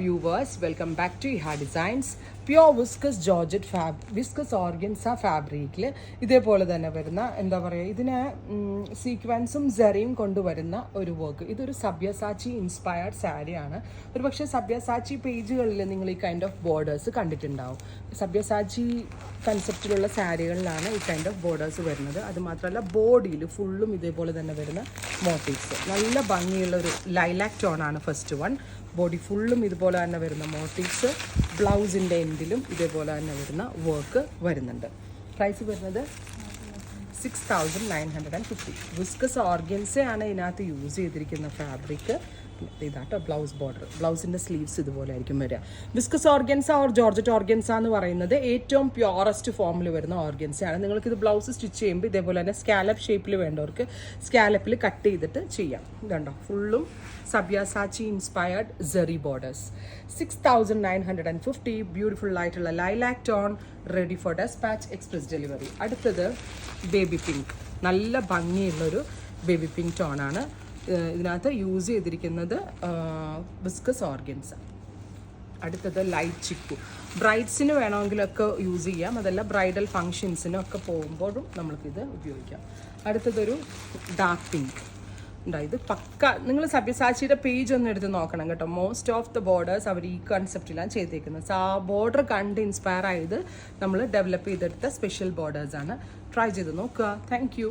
Viewers, welcome back to Iha Designs. Pure viscous Georgette viscous organza fabricil ഇതേപോലെ തന്നെ വരുന്ന എന്താ പറയുക ഇതിനെ സീക്വൻസും സെറിയും കൊണ്ടുവരുന്ന ഒരു വർക്ക്. ഇതൊരു സബ്യസാച്ചി ഇൻസ്പയർഡ് സാരിയാണ്. ഒരു പക്ഷേ സബ്യസാച്ചി പേജുകളിൽ നിങ്ങൾ ഈ കൈൻഡ് ഓഫ് ബോർഡേഴ്സ് കണ്ടിട്ടുണ്ടാവും. സബ്യസാച്ചി കൺസെപ്റ്റിലുള്ള സാരികളിലാണ് ഈ കൈൻഡ് ഓഫ് ബോർഡേഴ്സ് വരുന്നത്. അതുമാത്രമല്ല ബോഡിയിൽ ഫുള്ളും ഇതേപോലെ തന്നെ വരുന്ന മോട്ടീവ്സ്. നല്ല ഭംഗിയുള്ള ഒരു ലൈലാക് ടോണാണ് ഫസ്റ്റ് വൺ. ബോഡി ഫുള്ളും ഇതുപോലെ തന്നെ വരുന്ന മോട്ടീവ്സ്. ബ്ലൗസിൻ്റെ എൻഡിലും ഇതേപോലെ തന്നെ വരുന്ന വർക്ക് വരുന്നുണ്ട്. പ്രൈസ് വരുന്നത് 6,950. വിസ്കസ് ഓർഗൻസയാണ് ഇതിനകത്ത് യൂസ് ചെയ്തിരിക്കുന്ന ഫാബ്രിക്. ഇതാട്ടോ ബ്ലൗസ് ബോർഡർ. ബ്ലൗസിൻ്റെ സ്ലീവ്സ് ഇതുപോലെ ആയിരിക്കും വരിക. Viscous organza or georgette organza എന്ന് പറയുന്നത് ഏറ്റവും പ്യോറസ്റ്റ് ഫോമിൽ വരുന്ന ഓർഗൻസയാണ്. നിങ്ങൾക്കിത് ബ്ലൗസ് സ്റ്റിച്ച് ചെയ്യുമ്പോൾ ഇതേപോലെ തന്നെ സ്കാലപ്പ് ഷേപ്പിൽ വേണ്ടവർക്ക് സ്കാലപ്പിൽ കട്ട് ചെയ്തിട്ട് ചെയ്യാം. ഇതുണ്ടോ ഫുള്ളും Sabyasachi inspired zari borders. 6,950. Beautiful ആയിട്ടുള്ള lilac tone, ready for dispatch, express delivery. അടുത്തത് ബേബി പിങ്ക്. നല്ല ഭംഗിയുള്ളൊരു ബേബി പിങ്ക് ടോണാണ്. ഇതിനകത്ത് യൂസ് ചെയ്തിരിക്കുന്നത് വിസ്കസ് ഓർഗൻസ. അടുത്തത് ലൈറ്റ് ചിക്കു. ബ്രൈഡ്സിന് വേണമെങ്കിലൊക്കെ യൂസ് ചെയ്യാം. അതല്ല ബ്രൈഡൽ ഫങ്ഷൻസിനൊക്കെ പോകുമ്പോഴും നമ്മൾക്കിത് ഉപയോഗിക്കാം. അടുത്തതൊരു ഡാർക്ക് പിങ്ക്. ഇത് പക്ക നിങ്ങൾ സബ്യസാച്ചിയുടെ പേജ് ഒന്ന് എടുത്ത് നോക്കണം കേട്ടോ. മോസ്റ്റ് ഓഫ് ദ ബോർഡേഴ്സ് അവർ ഈ കൺസെപ്റ്റിലാണ് ചെയ്തേക്കുന്നത്. ആ ബോർഡർ കണ്ട് ഇൻസ്പയർ ആയത് നമ്മൾ ഡെവലപ്പ് ചെയ്തെടുത്ത സ്പെഷ്യൽ ബോർഡേഴ്സാണ്. ട്രൈ ചെയ്ത് നോക്കുക. Thank you.